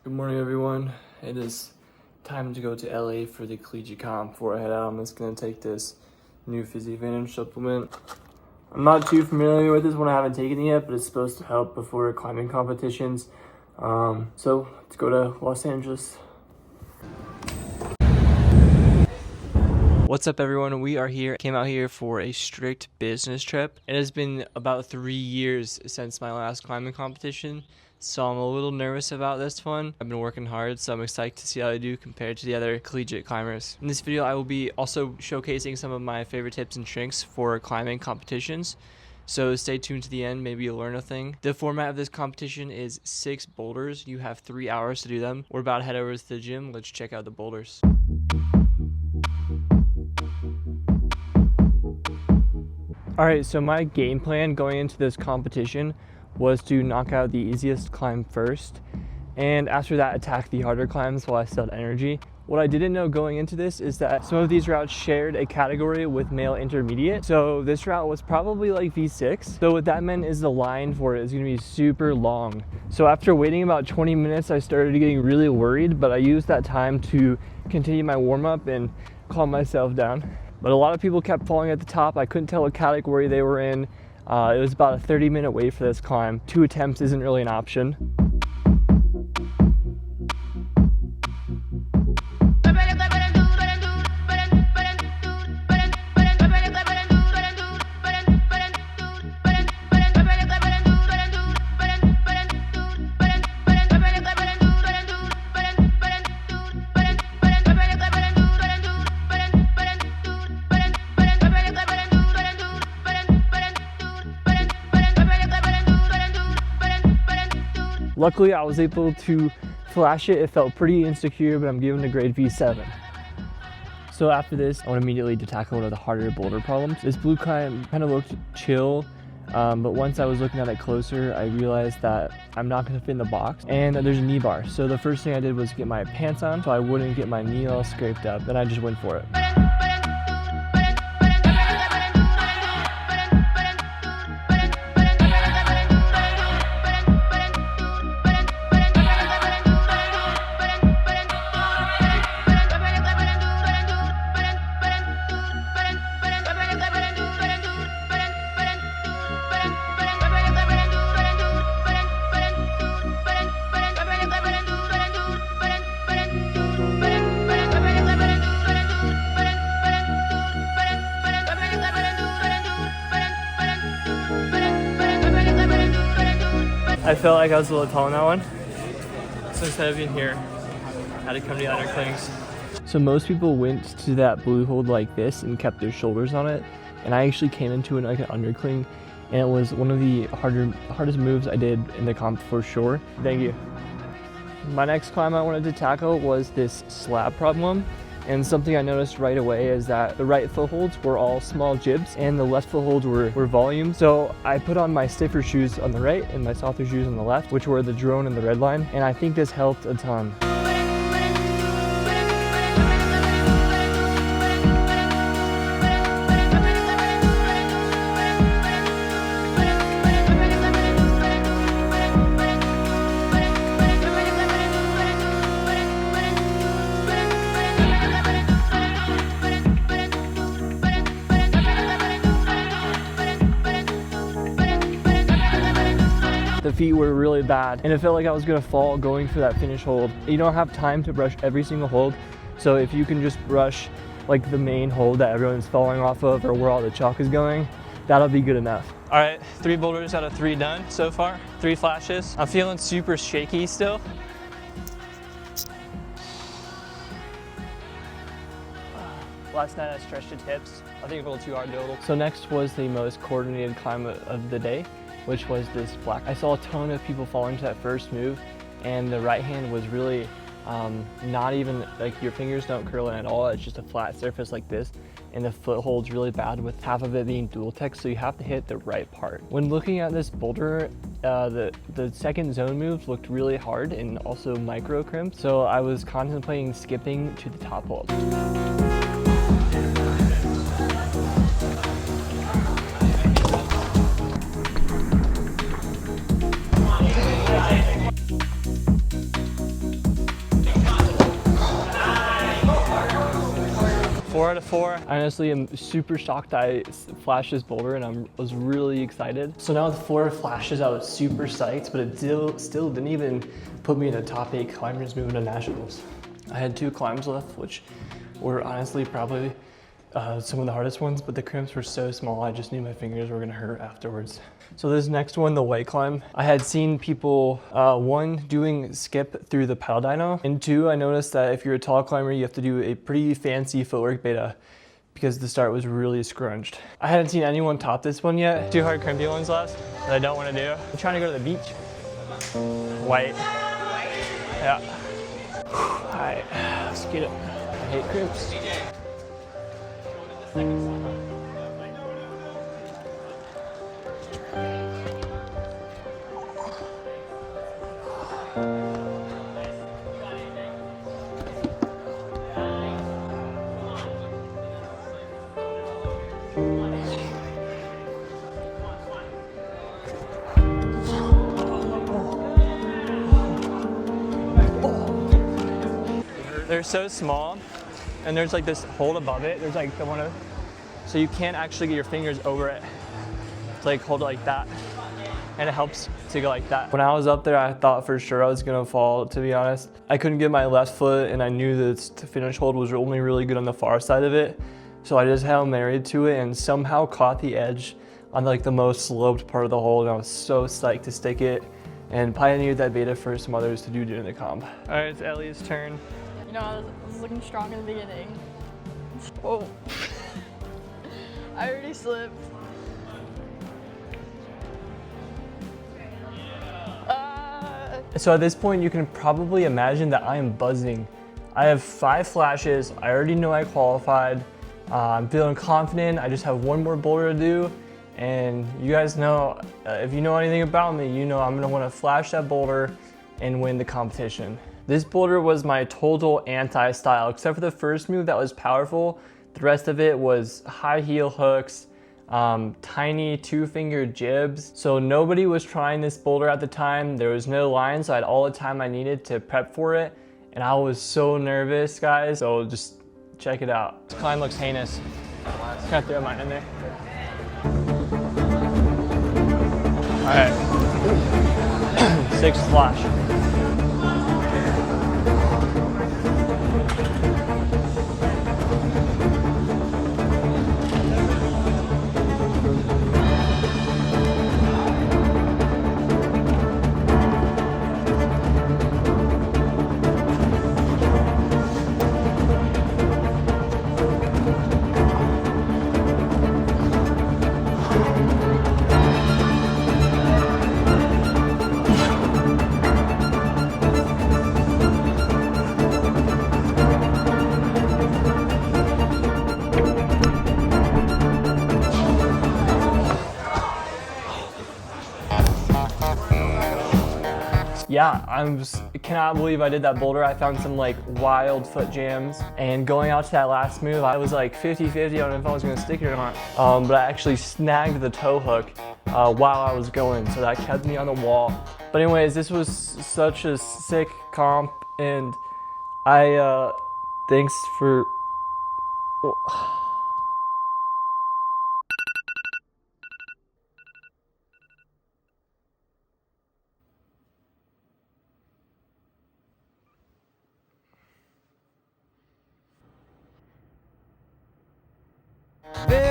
Good morning, everyone. It is time to go to LA for the Collegiate Comp. Before I head out, I'm just gonna take this new Fizzy Advantage supplement. I'm not too familiar with this one. I haven't taken it yet, but it's supposed to help before climbing competitions. So let's go to Los Angeles. What's up, everyone? We are here. Came out here for a strict business trip. It has been about 3 years since my last climbing competition, so I'm a little nervous about this one. I've been working hard, so I'm excited to see how I do compared to the other collegiate climbers. In this video, I will be also showcasing some of my favorite tips and tricks for climbing competitions. So stay tuned to the end, maybe you'll learn a thing. The format of this competition is 6 boulders. You have 3 hours to do them. We're about to head over to the gym. Let's check out the boulders. Alright, so my game plan going into this competition was to knock out the easiest climb first, and after that attack the harder climbs while I still had energy. What I didn't know going into this is that some of these routes shared a category with male intermediate, so this route was probably like V6. So what that meant is the line for it is going to be super long. So after waiting about 20 minutes, I started getting really worried, but I used that time to continue my warm-up and calm myself down. But a lot of people kept falling at the top. I couldn't tell what category they were in. It was about a 30-minute wait for this climb. 2 attempts isn't really an option. Luckily, I was able to flash it. It felt pretty insecure, but I'm giving it a grade V7. So after this, I went immediately to tackle one of the harder boulder problems. This blue climb kind of looked chill, but once I was looking at it closer, I realized that I'm not going to fit in the box, and there's a knee bar. So the first thing I did was get my pants on so I wouldn't get my knee all scraped up, and I just went for it. I felt like I was a little tall on that one, so instead of being here, I had to come to the underclings. So most people went to that blue hold like this and kept their shoulders on it, and I actually came into it like an undercling, and it was one of the hardest moves I did in the comp for sure. Thank you. My next climb I wanted to tackle was this slab problem. And something I noticed right away is that the right footholds were all small jibs and the left footholds were volume. So I put on my stiffer shoes on the right and my softer shoes on the left, which were the drone and the red line. And I think this helped a ton. The feet were really bad, and it felt like I was gonna fall going for that finish hold. You don't have time to brush every single hold, so if you can just brush like the main hold that everyone's falling off of or where all the chalk is going, that'll be good enough. All right, 3 boulders out of 3 done so far, 3 flashes. I'm feeling super shaky still. Last night I stretched the hips. I think a little too hard to do. So next was the most coordinated climb of the day, which was this black. I saw a ton of people falling to that first move, and the right hand was really not even, like, your fingers don't curl in at all. It's just a flat surface like this, and the foothold's really bad with half of it being dual tech, so you have to hit the right part. When looking at this boulder, the second zone moves looked really hard and also micro crimp, so I was contemplating skipping to the top hold. 4 out of 4. I honestly am super shocked I flashed this boulder and I was really excited. So now with 4 flashes, I was super psyched, but it still didn't even put me in the top 8 climbers moving to nationals. I had 2 climbs left, which were honestly probably some of the hardest ones, but the crimps were so small, I just knew my fingers were gonna hurt afterwards. So this next one, the white climb, I had seen people, 1, doing skip through the paddle dyno, and 2, I noticed that if you're a tall climber, you have to do a pretty fancy footwork beta because the start was really scrunched. I hadn't seen anyone top this one yet. 2 hard crimpy ones left that I don't wanna do. I'm trying to go to the beach. White. Yeah. All right, let's get it. I hate crimps. They're so small, and there's like this hold above it. There's like the one of, so you can't actually get your fingers over it. It's like hold it like that, and it helps to go like that. When I was up there, I thought for sure I was gonna fall, to be honest. I couldn't get my left foot, and I knew that the finish hold was only really good on the far side of it. So I just Hail Married to it and somehow caught the edge on like the most sloped part of the hole, and I was so psyched to stick it and pioneered that beta for some others to do during the comp. All right, it's Ellie's turn. You know, I was looking strong in the beginning. Oh, I already slipped. So at this point, you can probably imagine that I am buzzing. I have 5 flashes. I already know I qualified. I'm feeling confident. I just have 1 more boulder to do. And you guys know, if you know anything about me, you know I'm gonna wanna flash that boulder and win the competition. This boulder was my total anti-style, except for the first move that was powerful. The rest of it was high heel hooks, tiny 2-finger jibs. So nobody was trying this boulder at the time. There was no line, so I had all the time I needed to prep for it. And I was so nervous, guys. So just check it out. This climb looks heinous. Just gonna throw mine in there. All right, 6th flash. Yeah, I cannot believe I did that boulder. I found some like wild foot jams, and going out to that last move, I was like 50-50 on if I was gonna stick it or not. But I actually snagged the toe hook while I was going, so that kept me on the wall. But anyways, this was such a sick comp, and thanks for, There